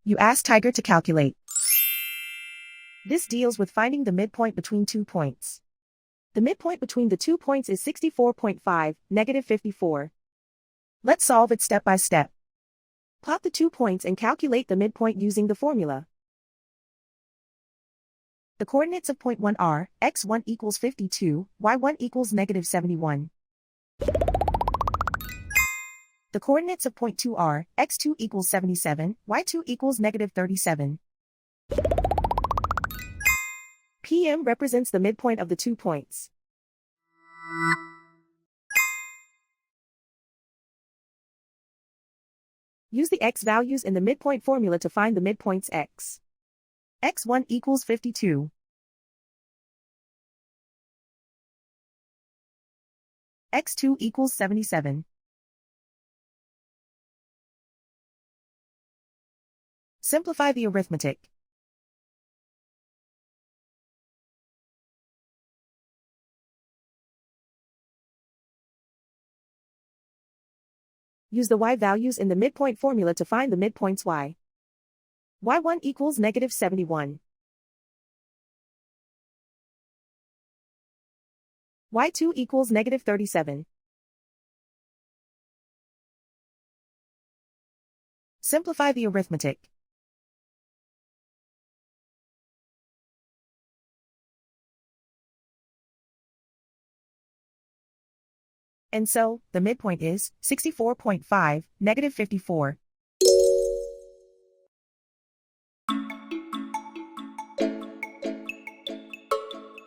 You ask Tiger to calculate. This deals with finding the midpoint between 2 points. The midpoint between the 2 points is 64.5, negative 54. Let's solve it step by step. Plot the 2 points and calculate the midpoint using the formula. The coordinates of point 1 are, x1 equals 52, y1 equals negative 71. The coordinates of point 2 are, x2 equals 77, y2 equals negative 37. PM represents the midpoint of the 2 points. Use the x values in the midpoint formula to find the midpoints x. x1 equals 52. x2 equals 77. Simplify the arithmetic. Use the y values in the midpoint formula to find the midpoints y. y1 equals negative 71. y2 equals negative 37. Simplify the arithmetic. And so, the midpoint is 64.5, negative 54.